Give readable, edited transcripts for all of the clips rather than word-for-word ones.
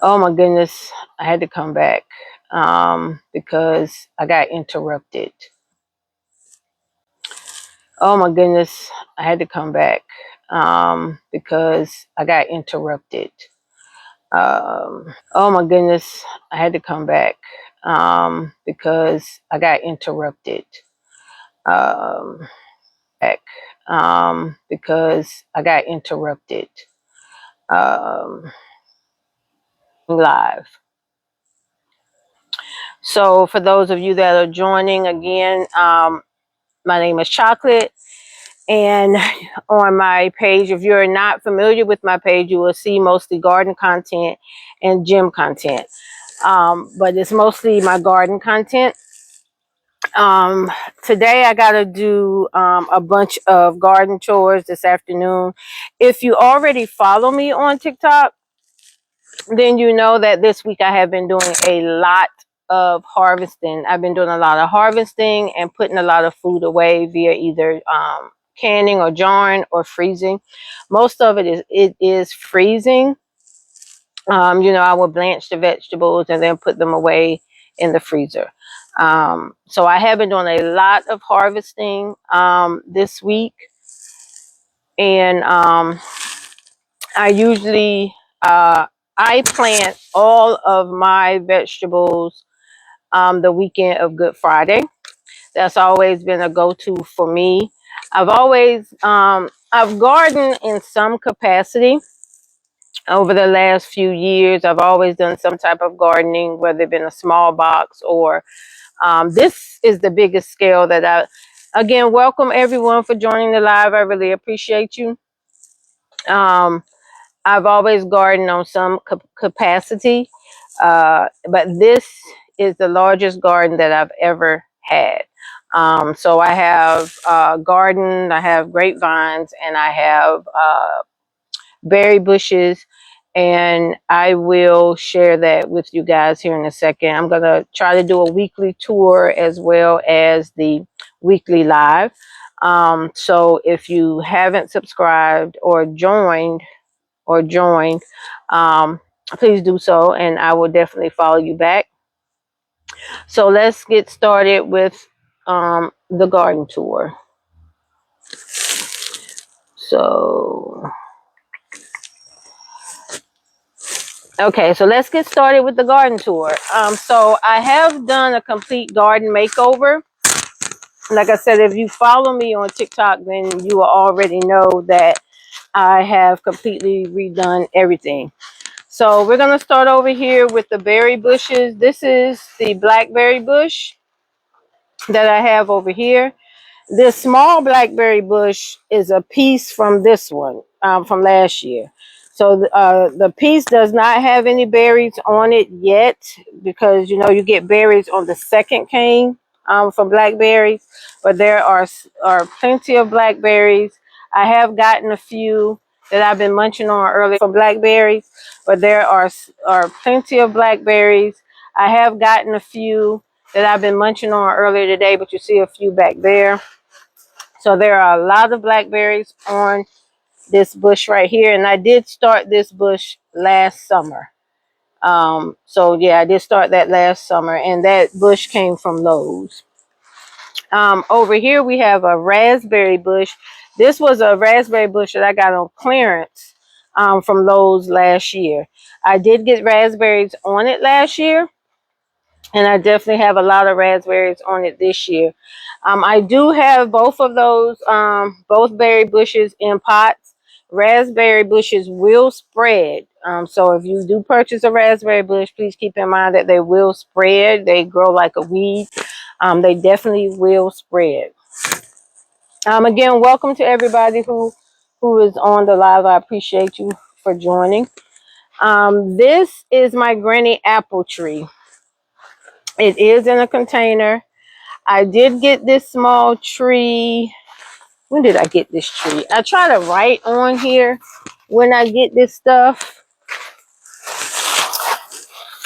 Oh my goodness, I had to come back because I got interrupted. Oh my goodness, I had to come back because I got interrupted. Oh my goodness, I had to come back because I got interrupted. Um, because I got interrupted. Um, live. So for those of you that are joining again, my name is Chocolate. And on my page, if you're not familiar with my page, you will see mostly garden content and gym content. But it's mostly my garden content. Um, Today I got to do a bunch of garden chores this afternoon. If you already follow me on TikTok, then you know that this week I have been doing a lot of harvesting. I've been doing a lot of harvesting and putting a lot of food away via either canning or jarring or freezing. Most of it is freezing. I will blanch the vegetables and then put them away in the freezer. So I have been doing a lot of harvesting this week, and I usually I plant all of my vegetables the weekend of Good Friday. That's always been a go-to for me. I've gardened in some capacity over the last few years. I've always done some type of gardening, whether it been a small box or this is the biggest scale that I. Again, welcome everyone for joining the live. I really appreciate you. Um, I've always gardened on some capacity, but this is the largest garden that I've ever had. So I have garden, I have grapevines, and I have berry bushes, and I will share that with you guys here in a second. I'm going to try to do a weekly tour as well as the weekly live. So if you haven't subscribed or joined, um, please do so, and I will definitely follow you back. So let's get started with the garden tour. So, okay, so let's get started with the garden tour. So I have done a complete garden makeover. Like I said, if you follow me on TikTok, then you will already know that I have completely redone everything. So we're going to start over here with the berry bushes. This is the blackberry bush that I have over here. This small blackberry bush is a piece from this one from last year. So the piece does not have any berries on it yet, because you get berries on the second cane for blackberries, but there are plenty of blackberries. I have gotten a few that I've been munching on earlier for blackberries, but there are plenty of blackberries. I have gotten a few that I've been munching on earlier today, but you see a few back there. So there are a lot of blackberries on this bush right here. And I did start this bush last summer. So yeah, I did start that last summer, and that bush came from Lowe's. Over here we have a raspberry bush. This was a raspberry bush that I got on clearance from Lowe's last year. I did get raspberries on it last year, and I definitely have a lot of raspberries on it this year. I do have both of those, both berry bushes in pots. Raspberry bushes will spread. So if you do purchase a raspberry bush, please keep in mind that they will spread. They grow like a weed. They definitely will spread. Again, welcome to everybody who is on the live. I appreciate you for joining. This is my granny apple tree. It is in a container. I did get this small tree. When did I get this tree? I try to write on here when I get this stuff.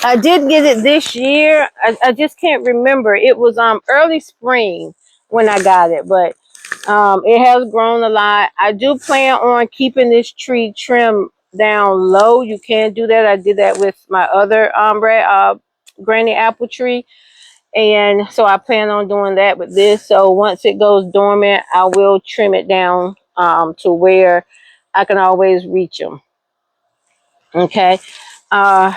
I did get it this year. I just can't remember. It was early spring when I got it, but it has grown a lot. I do plan on keeping this tree trimmed down low, you can do that. I did that with my other granny apple tree. And so I plan on doing that with this. So once it goes dormant, I will trim it down to where I can always reach them. Okay. Uh,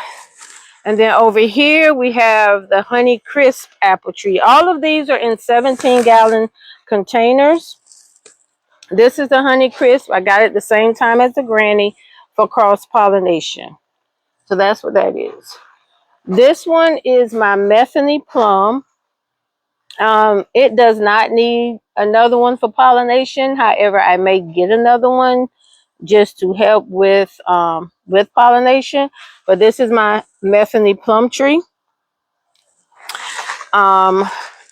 and then over here we have the Honey Crisp apple tree. All of these are in 17-gallon containers. This is the Honey Crisp. I got it the same time as the granny for cross-pollination. So that's what that is. This one is my Methany Plum. It does not need another one for pollination. However, I may get another one just to help with pollination. But this is my Methany plum tree.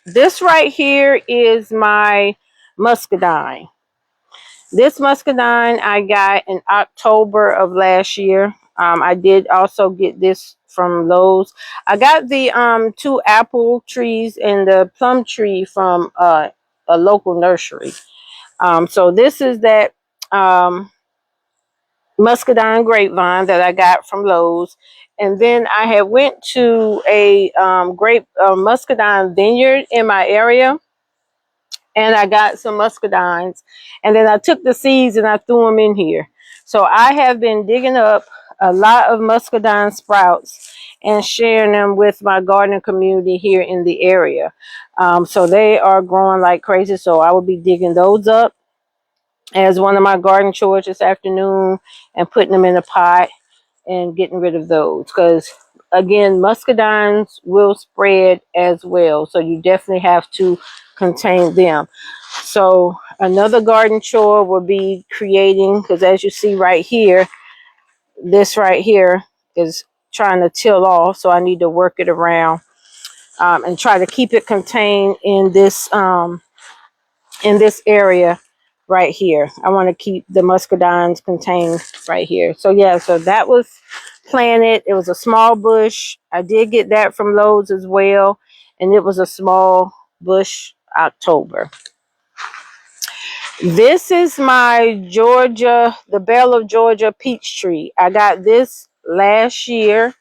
This right here is my muscadine. This muscadine I got in October of last year. I did also get this from Lowe's. I got the 2 apple trees and the plum tree from a local nursery. So this is that muscadine grapevine that I got from Lowe's. And then I had went to a muscadine vineyard in my area, and I got some muscadines, and then I took the seeds and I threw them in here. So I have been digging up a lot of muscadine sprouts and sharing them with my gardening community here in the area. So they are growing like crazy. So I will be digging those up as one of my garden chores this afternoon and putting them in a pot and getting rid of those, because again, muscadines will spread as well, so you definitely have to contain them. So another garden chore will be creating, because as you see right here, this right here is trying to till off, so I need to work it around and try to keep it contained in this area right here. I want to keep the muscadines contained right here. So yeah, so that was planted. It was a small bush. I did get that from Lowe's as well, and it was a small bush October. This is my Georgia, the Belle of Georgia peach tree. I got this last year,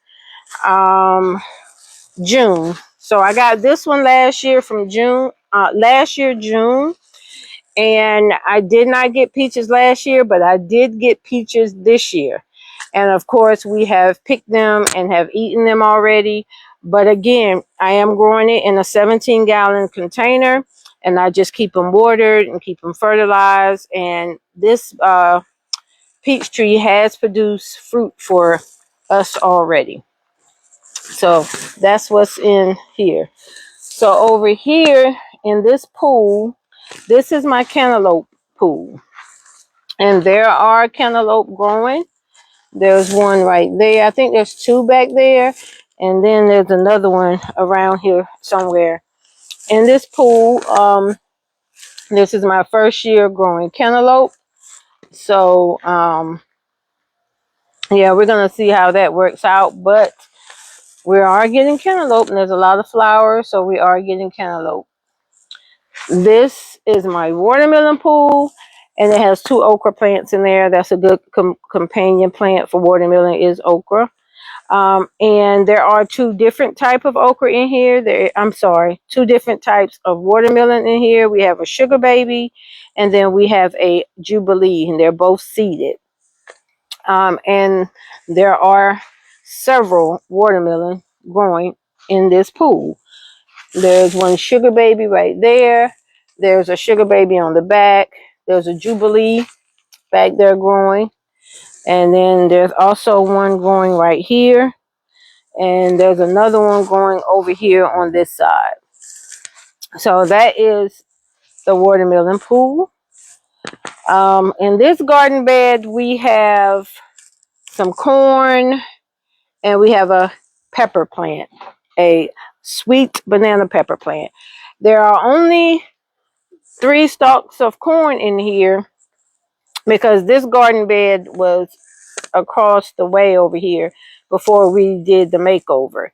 June. So I got this one last year from June, June. And I did not get peaches last year, but I did get peaches this year. And of course, we have picked them and have eaten them already. But again, I am growing it in a 17-gallon container, and I just keep them watered and keep them fertilized. And this peach tree has produced fruit for us already. So that's what's in here. So over here in this pool, this is my cantaloupe pool. And there are cantaloupe growing. There's one right there. I think there's 2 back there. And then there's another one around here somewhere. In this pool, this is my first year growing cantaloupe. So, yeah, we're going to see how that works out. But we are getting cantaloupe, and there's a lot of flowers, so we are getting cantaloupe. This is my watermelon pool, and it has 2 okra plants in there. That's a good companion plant for watermelon is okra. And there are 2 different type of okra in here. 2 different types of watermelon in here. We have a sugar baby, and then we have a jubilee, and they're both seeded. And there are several watermelon growing in this pool. There's one sugar baby right there. There's a sugar baby on the back. There's a jubilee back there growing. And then there's also one growing right here. And there's another one growing over here on this side. So that is the watermelon pool. In this garden bed, we have some corn, and we have a pepper plant, a sweet banana pepper plant. There are only 3 stalks of corn in here because this garden bed was across the way over here before we did the makeover.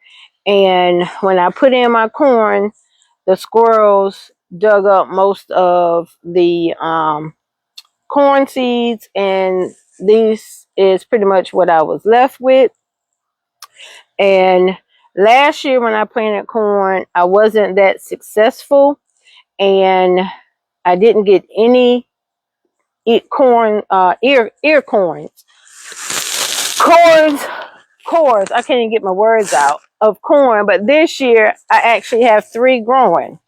And when I put in my corn, the squirrels dug up most of the corn seeds and this is pretty much what I was left with. And last year when I planted corn, I wasn't that successful, and I didn't get any corn, ear cores. I can't even get my words out of corn. But this year I actually have 3 growing.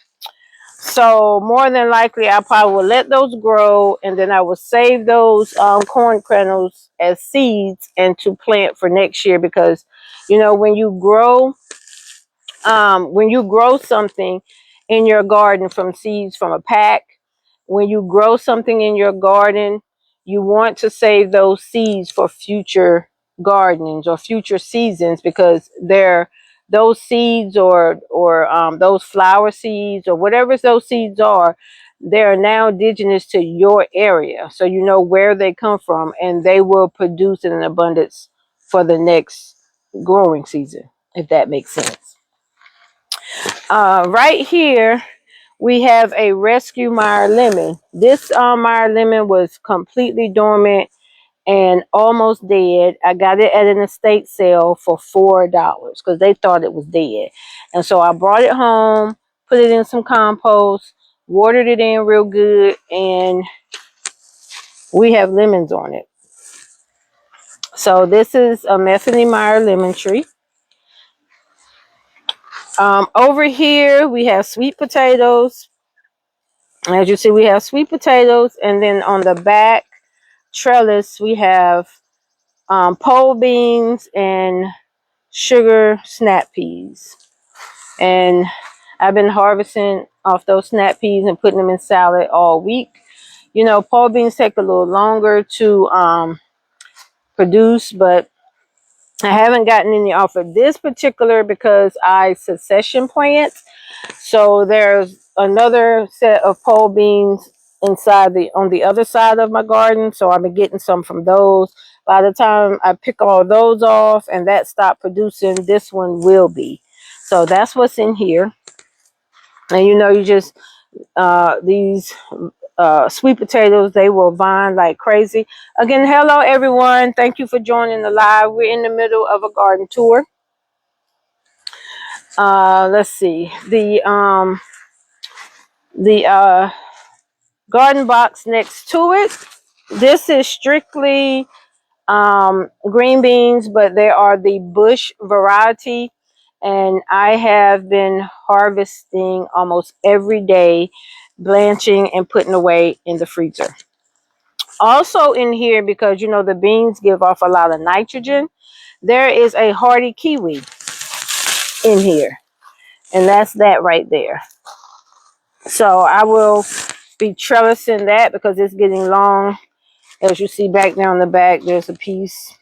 So more than likely, I probably will let those grow, and then I will save those corn kernels as seeds and to plant for next year. Because, you know, when you grow something in your garden from seeds from a pack, when you grow something in your garden, you want to save those seeds for future gardenings or future seasons, because those seeds or those flower seeds or whatever those seeds are, they're now indigenous to your area, so you know where they come from, and they will produce in an abundance for the next growing season, if that makes sense. Right here, we have a rescue Meyer lemon. This Meyer lemon was completely dormant and almost dead. I got it at an estate sale for $4 because they thought it was dead. And so I brought it home, put it in some compost, watered it in real good, and we have lemons on it. So this is a Metheny Meyer lemon tree. Over here, we have sweet potatoes. As you see, we have sweet potatoes, and then on the back trellis, we have pole beans and sugar snap peas. And I've been harvesting off those snap peas and putting them in salad all week. You know, pole beans take a little longer to produce, but I haven't gotten any off of this particular because I succession plant. So there's another set of pole beans on the other side of my garden. So I've been getting some from those. By the time I pick all those off and that stop producing, this one will be. So that's what's in here. And you know, you just these sweet potatoes, they will vine like crazy. Again, hello everyone. Thank you for joining the live. We're in the middle of a garden tour. Let's see. The garden box next to it, this is strictly green beans, but they are the bush variety, and I have been harvesting almost every day, blanching and putting away in the freezer. Also in here, because you know the beans give off a lot of nitrogen, there is a hardy kiwi in here, and that's that right there. So I will be trellising that because it's getting long. As you see back down the back, there's a piece.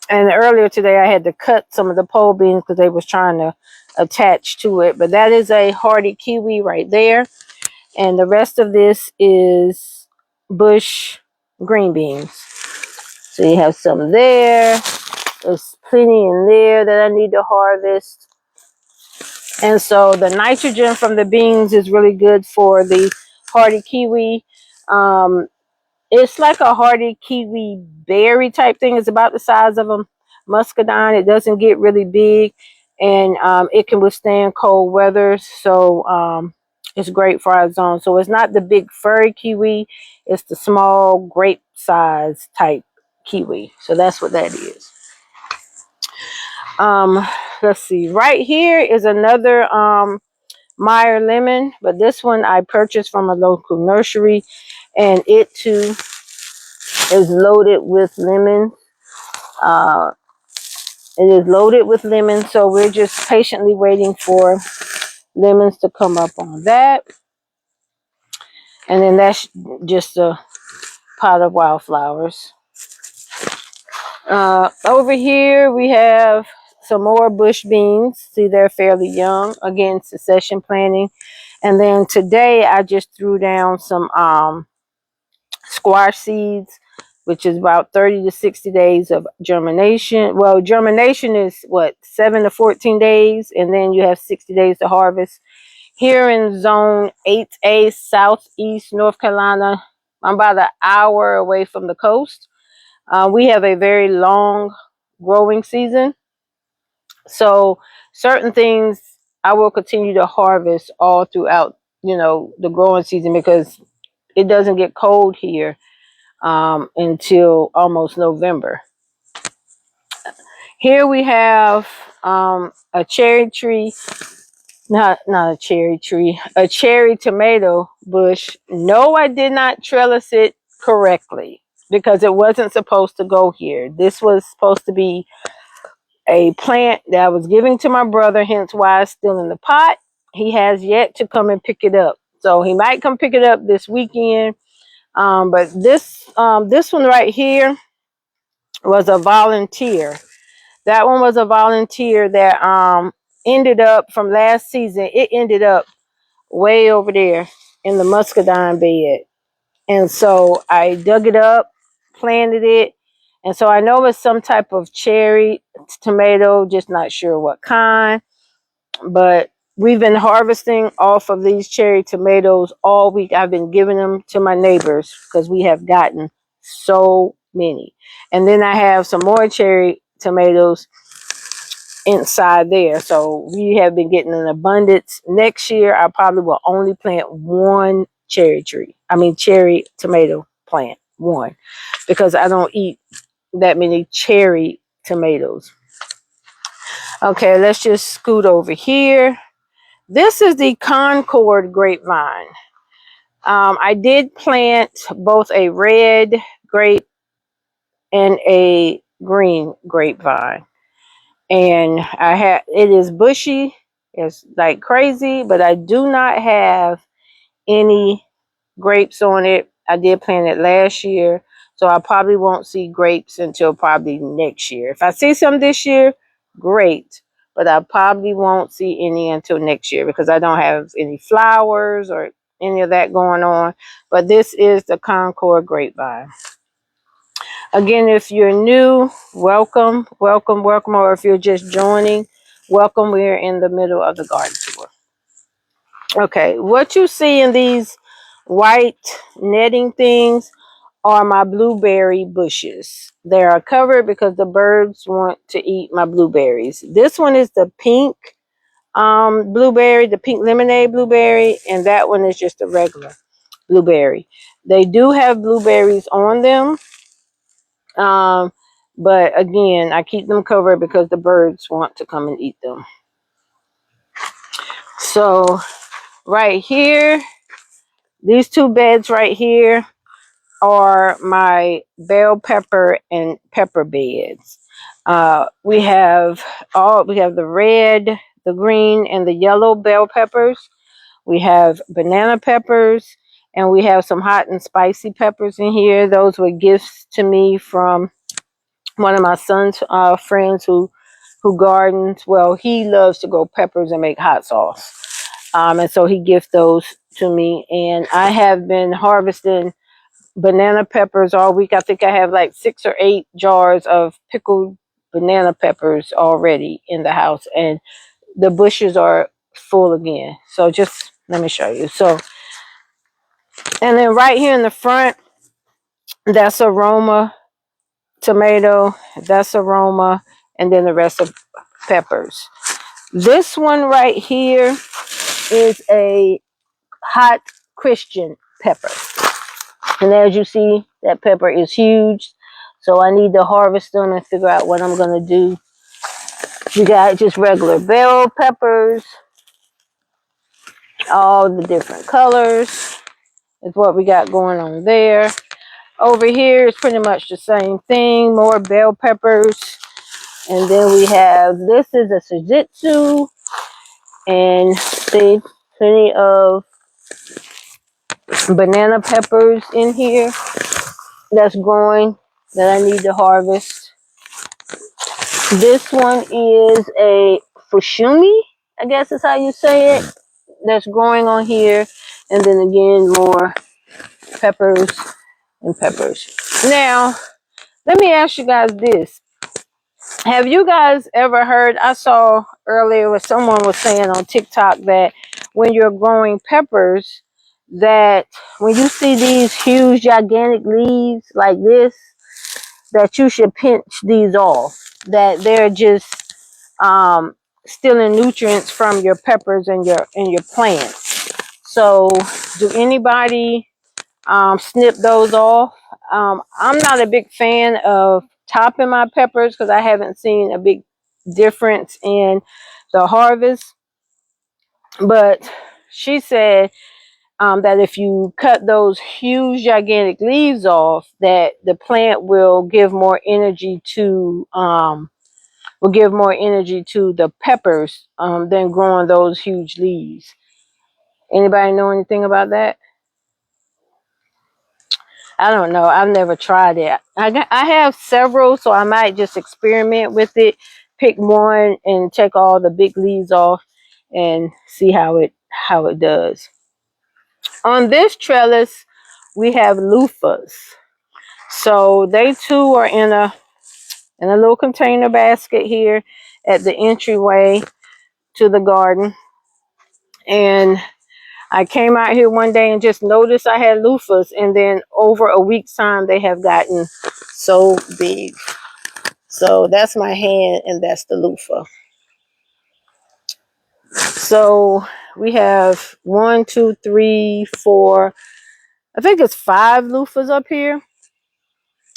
And earlier today, I had to cut some of the pole beans because they was trying to attach to it. But that is a hardy kiwi right there. And the rest of this is bush green beans. So you have some there. There's plenty in there that I need to harvest. And so the nitrogen from the beans is really good for the hardy kiwi. It's like a hardy kiwi berry type thing. It's about the size of a muscadine. It doesn't get really big, and it can withstand cold weather. So it's great for our zone. So it's not the big furry kiwi. It's the small grape size type kiwi. So that's what that is. Let's see. Right here is another Meyer lemon, but this one I purchased from a local nursery, and it too is loaded with lemon. It is loaded with lemon, so we're just patiently waiting for lemons to come up on that. And then that's just a pot of wildflowers. Over here we have some more bush beans. See, they're fairly young. Again, succession planting. And then today I just threw down some squash seeds, which is about 30 to 60 days of germination. Well, germination is what, 7 to 14 days, and then you have 60 days to harvest. Here in zone 8A, southeast North Carolina, I'm about an hour away from the coast. We have a very long growing season. So certain things I will continue to harvest all throughout, the growing season because it doesn't get cold here until almost November. Here we have a cherry tree, not a cherry tree, a cherry tomato bush. No, I did not trellis it correctly because it wasn't supposed to go here. This was supposed to be a plant that I was giving to my brother, hence why it's still in the pot. He has yet to come and pick it up. So he might come pick it up this weekend. But this one right here was a volunteer. That one was a volunteer that ended up from last season. It ended up way over there in the muscadine bed. And so I dug it up, planted it. And so I know it's some type of cherry tomato, just not sure what kind. But we've been harvesting off of these cherry tomatoes all week. I've been giving them to my neighbors because we have gotten so many. And then I have some more cherry tomatoes inside there. So we have been getting an abundance. Next year, I probably will only plant one cherry tomato plant, one, because I don't eat that many cherry tomatoes. Okay, let's just scoot over here. This is the Concord grapevine. I did plant both a red grape and a green grapevine. And it is bushy. It's like crazy, but I do not have any grapes on it. I did plant it last year, so I probably won't see grapes until probably next year. If I see some this year, great, but I probably won't see any until next year because I don't have any flowers or any of that going on. But this is the Concord grapevine. Again, if you're new, welcome, welcome, welcome, or if you're just joining, welcome. We're in the middle of the garden tour. Okay, what you see in these white netting things are my blueberry bushes. They are covered because the birds want to eat my blueberries. This one is the pink blueberry, the pink lemonade blueberry, and that one is just a regular blueberry. They do have blueberries on them. But again, I keep them covered because the birds want to come and eat them. So right here, these two beds right here are my bell pepper and pepper beds. We have the red, the green, and the yellow bell peppers. We have banana peppers, and we have some hot and spicy peppers in here. Those were gifts to me from one of my son's friends who gardens. Well, he loves to grow peppers and make hot sauce. And so he gifts those to me. And I have been harvesting banana peppers all week. I think I have like 6 or 8 jars of pickled banana peppers already in the house. And the bushes are full again. So just let me show you. So, and then right here in the front, that's Aroma tomato, that's Aroma, and then the rest of peppers. This one right here is a hot Christian pepper. And as you see, that pepper is huge. So I need to harvest them and figure out what I'm going to do. You got just regular bell peppers. All the different colors is what we got going on there. Over here is pretty much the same thing. More bell peppers. And then we have, this is a Sujitsu. And see, plenty of banana peppers in here that's growing that I need to harvest. This one is a Fushimi, I guess is how you say it, that's growing on here. And then again, more peppers and peppers. Now, let me ask you guys this. Have you guys ever heard, I saw earlier what someone was saying on TikTok that when you're growing peppers, that when you see these huge gigantic leaves like this, that you should pinch these off, that they're just stealing nutrients from your peppers and your plants. So do anybody snip those off? I'm not a big fan of topping my peppers because I haven't seen a big difference in the harvest. But she said that if you cut those huge gigantic leaves off, that the plant will give more energy to the peppers than growing those huge leaves. Anybody know anything about that? I don't know. I've never tried it. I have several, so I might just experiment with it, pick one and take all the big leaves off and see how it does. On this trellis, we have loofahs. So they too are in a little container basket here at the entryway to the garden. And I came out here one day and just noticed I had loofahs, and then over a week's time they have gotten so big. So that's my hand and that's the loofah. So we have 1, 2, 3, 4, I think it's 5 loofahs up here.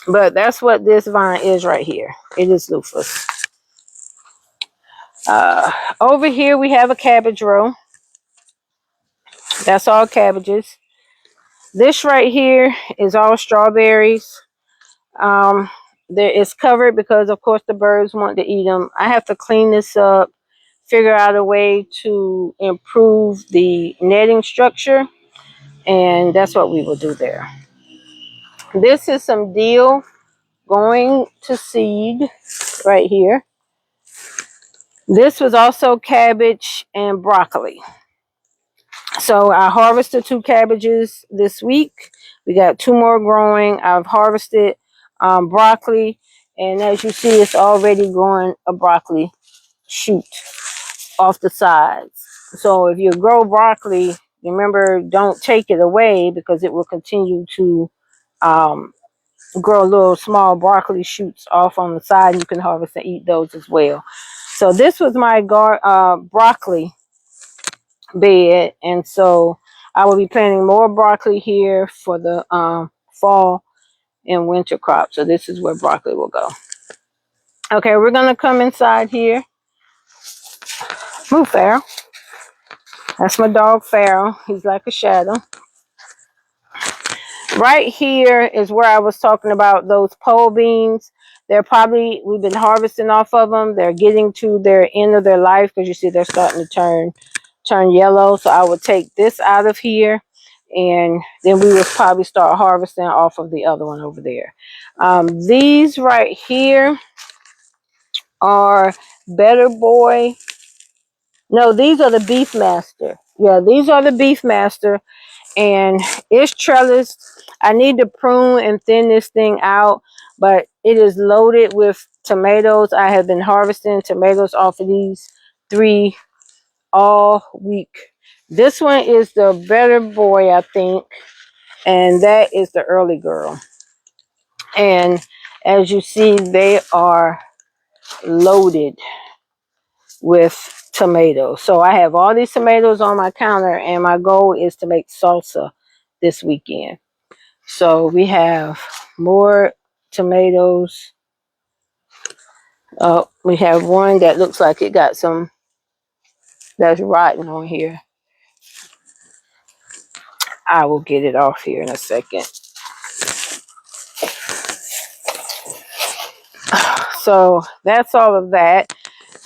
But that's what this vine is right here. It is loofahs. Over here we have a cabbage row. That's all cabbages. This right here is all strawberries. There is covered because of course the birds want to eat them. I have to clean this up, figure out a way to improve the netting structure, and that's what we will do there. This is some dill going to seed right here. This was also cabbage and broccoli. So I harvested 2 cabbages this week. We got 2 more growing. I've harvested broccoli, and as you see, it's already growing a broccoli shoot off the sides. So if you grow broccoli, remember, don't take it away because it will continue to grow little small broccoli shoots off on the side. You can harvest and eat those as well. So this was my broccoli bed, and so I will be planting more broccoli here for the fall and winter crop. So this is where broccoli will go. Okay, we're gonna come inside here. Move, Pharaoh. That's my dog Pharaoh. He's like a shadow. Right here is where I was talking about those pole beans. We've been harvesting off of them. They're getting to their end of their life because you see they're starting to turn yellow. So I would take this out of here, and then we would probably start harvesting off of the other one over there. These right here are Better Boy. No, these are the Beefmaster. Yeah, these are the Beefmaster, and it's trellised. I need to prune and thin this thing out, but it is loaded with tomatoes. I have been harvesting tomatoes off of these 3 all week. This one is the Better Boy, I think, and that is the Early Girl. And as you see, they are loaded with tomatoes. So I have all these tomatoes on my counter, and my goal is to make salsa this weekend. So we have more tomatoes. We have one that looks like it got some that's rotten on here. I will get it off here in a second. So that's all of that.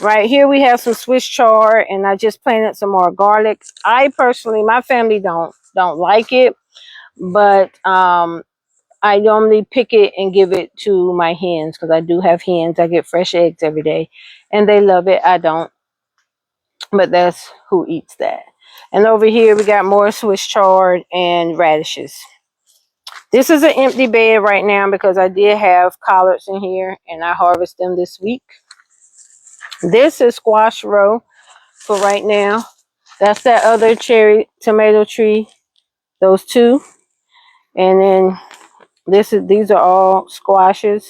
Right here we have some Swiss chard, and I just planted some more garlic. I personally, my family don't like it, but I normally pick it and give it to my hens because I do have hens. I get fresh eggs every day, and they love it. I don't, but that's who eats that. And over here we got more Swiss chard and radishes. This is an empty bed right now because I did have collards in here, and I harvest them this week. This is squash row for right now. That's that other cherry tomato tree, those 2. And then these are all squashes.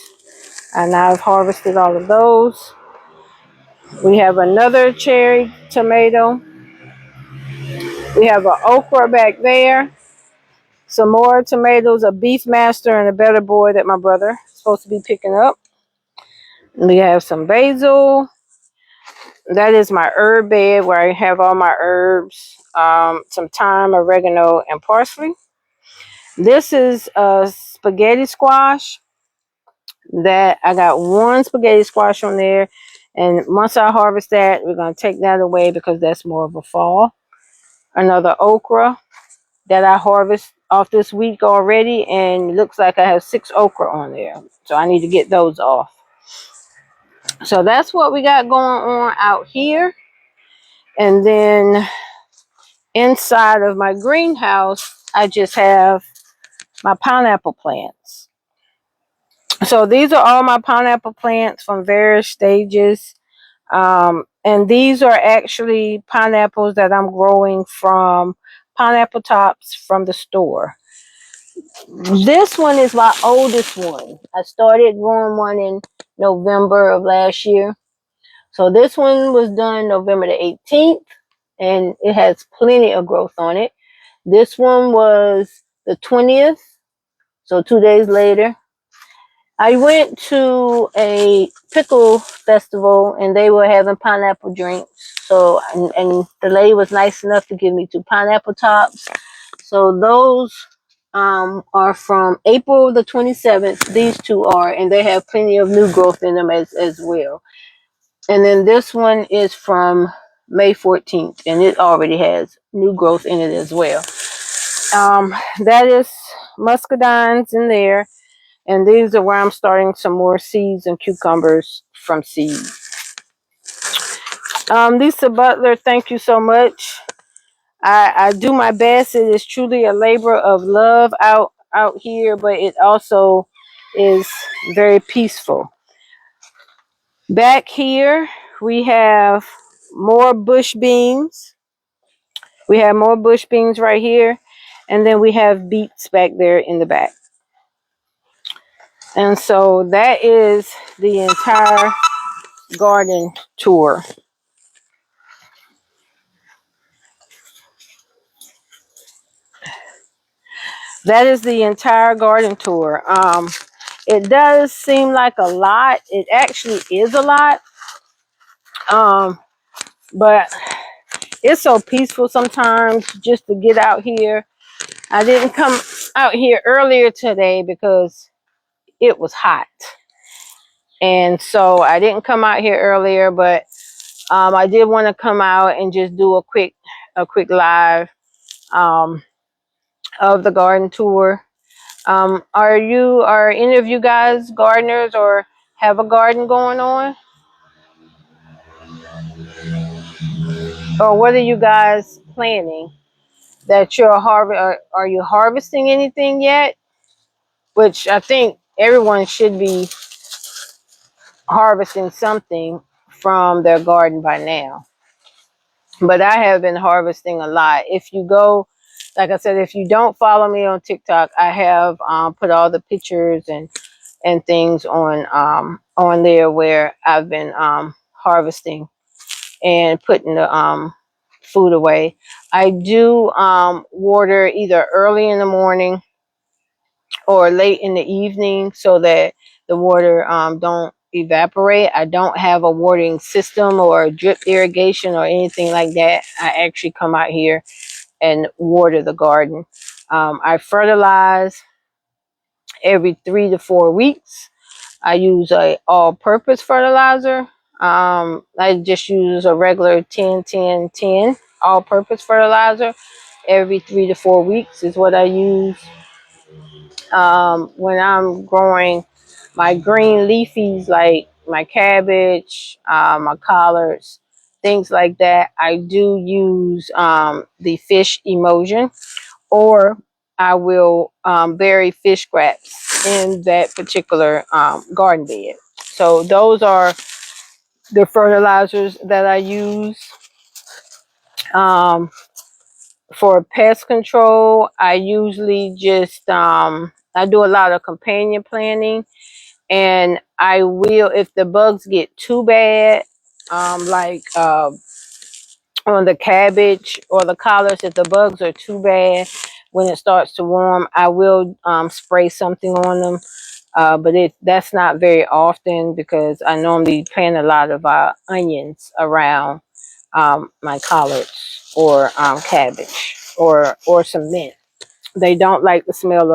and I've harvested all of those. We have another cherry tomato. We have an okra back there. Some more tomatoes, a Beefmaster and a Better Boy that my brother is supposed to be picking up. We have some basil. That is my herb bed where I have all my herbs, some thyme, oregano, and parsley. This is a spaghetti squash that I got one spaghetti squash on there. And once I harvest that, we're going to take that away because that's more of a fall. Another okra that I harvest off this week already, and it looks like I have 6 okra on there. So I need to get those off. So that's what we got going on out here. And then inside of my greenhouse, I just have my pineapple plants. So these are all my pineapple plants from various stages. And these are actually pineapples that I'm growing from Pineapple Tops from the store. This one is my oldest one. I started growing one in November of last year. So this one was done November the 18th, and it has plenty of growth on it. This one was the 20th, so 2 days later. I went to a pickle festival, and they were having pineapple drinks. So, and the lady was nice enough to give me 2 pineapple tops. So those are from April the 27th. These 2 are, and they have plenty of new growth in them as well. And then this one is from May 14th, and it already has new growth in it as well. That is muscadines in there. And these are where I'm starting some more seeds and cucumbers from seeds. Lisa Butler, thank you so much. I do my best. It is truly a labor of love out here, but it also is very peaceful. Back here, we have more bush beans. We have more bush beans right here. And then we have beets back there in the back. And so that is the entire garden tour. That is the entire garden tour. It does seem like a lot. It actually is a lot. But it's so peaceful sometimes just to get out here. I didn't come out here earlier today because it was hot. And so I didn't come out here earlier, but I did want to come out and just do a quick live of the garden tour. Are any of you guys gardeners or have a garden going on? Or what are you guys planning that you're are you harvesting anything yet? Which I think everyone should be harvesting something from their garden by now. But I have been harvesting a lot. If you go, like I said, if you don't follow me on TikTok, I have put all the pictures and things on there where I've been harvesting and putting the food away. I do water either early in the morning or late in the evening so that the water don't evaporate. I don't have a watering system or drip irrigation or anything like that. I actually come out here and water the garden. I fertilize every 3 to 4 weeks. I use a all-purpose fertilizer. I just use a regular 10-10-10 all-purpose fertilizer every 3 to 4 weeks is what I use. When I'm growing my green leafies like my cabbage, my collards, things like that, I do use the fish emulsion, or I will bury fish scraps in that particular garden bed. So those are the fertilizers that I use. For pest control, I usually just I do a lot of companion planting, And I will, if the bugs get too bad, like on the cabbage or the collards, if the bugs are too bad when it starts to warm, I will spray something on them. But that's not very often because I normally plant a lot of onions around my collards or cabbage or some mint. They don't like the smell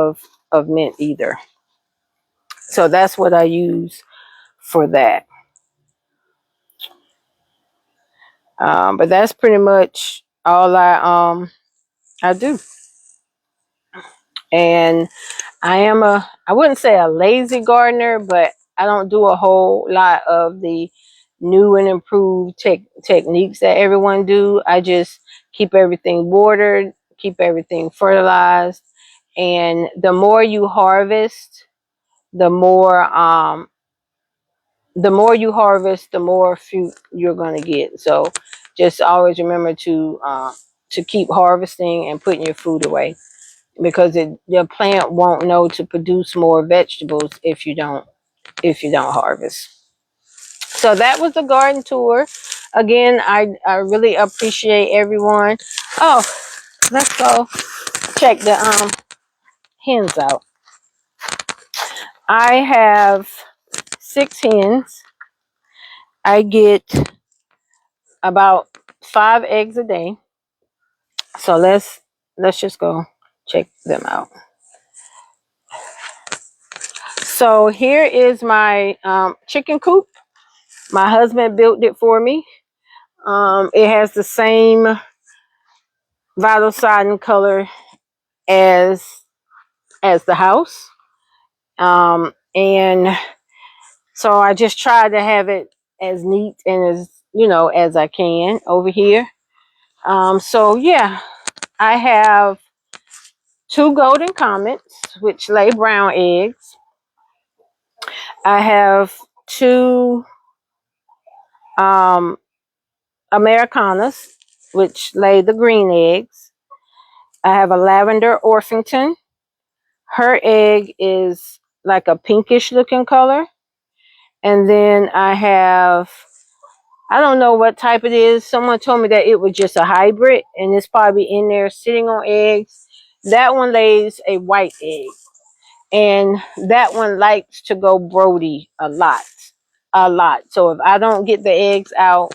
of mint either. So that's what I use for that. But that's pretty much all I do. And I wouldn't say a lazy gardener, but I don't do a whole lot of the new and improved techniques that everyone do. I just keep everything watered, keep everything fertilized, and the more you harvest, the more the more fruit you're going to get. So just always remember to keep harvesting and putting your food away, because your plant won't know to produce more vegetables if you don't harvest. So that was the garden tour. Again, I really appreciate everyone. Oh, let's go check the hens out. I have 6 hens. I get about 5 eggs a day. So let's just go check them out. So here is my chicken coop. My husband built it for me. It has the same vinyl siding color as the house. And so I just tried to have it as neat and as as I can over here. So yeah, I have 2 golden comets which lay brown eggs. I have 2 Americanas which lay the green eggs. I have a lavender Orpington. Her egg is like a pinkish looking color. And then I have, I don't know what type it is. Someone told me that it was just a hybrid, and it's probably in there sitting on eggs. That one lays a white egg, and that one likes to go Brody a lot. So if I don't get the eggs out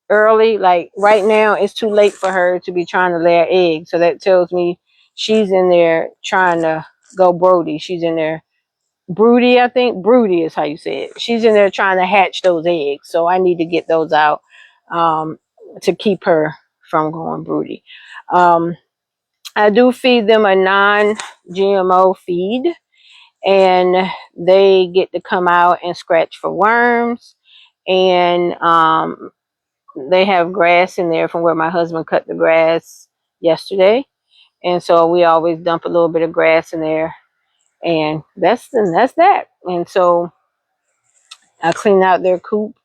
early, like right now, it's too late for her to be trying to lay an egg. So that tells me she's in there trying to go Brody. She's in there broody, I think. Broody is how you say it. She's in there trying to hatch those eggs. So I need to get those out to keep her from going broody. I do feed them a non-GMO feed, and they get to come out and scratch for worms. And they have grass in there from where my husband cut the grass yesterday. And so we always dump a little bit of grass in there. And that's that. And so I clean out their coop.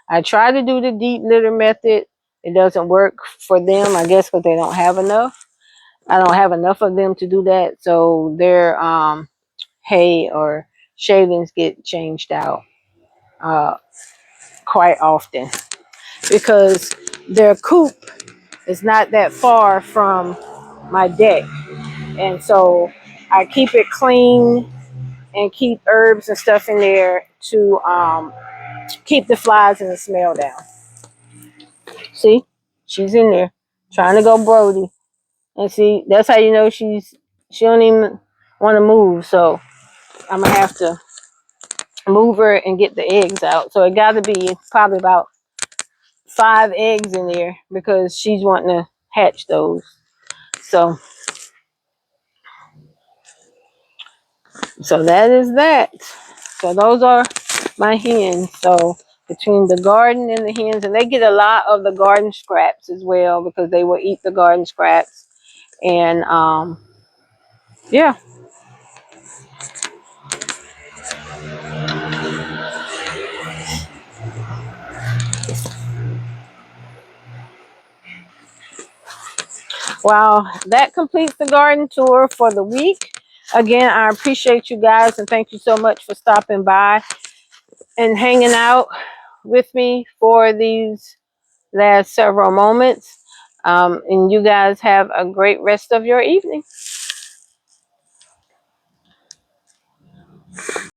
I try to do the deep litter method. It doesn't work for them, I guess, because they don't have enough. I don't have enough of them to do that. So their hay or shavings get changed out quite often, because their coop is not that far from my deck. And so I keep it clean and keep herbs and stuff in there to keep the flies and the smell down. See, she's in there trying to go Brody, and see, that's how you know she don't even want to move. So I'm gonna have to move her and get the eggs out. So it got to be probably about 5 eggs in there because she's wanting to hatch those. So that is that. So those are my hens. So between the garden and the hens, and they get a lot of the garden scraps as well because they will eat the garden scraps. And yeah. Well, that completes the garden tour for the week. Again, I appreciate you guys and thank you so much for stopping by and hanging out with me for these last several moments. And you guys have a great rest of your evening.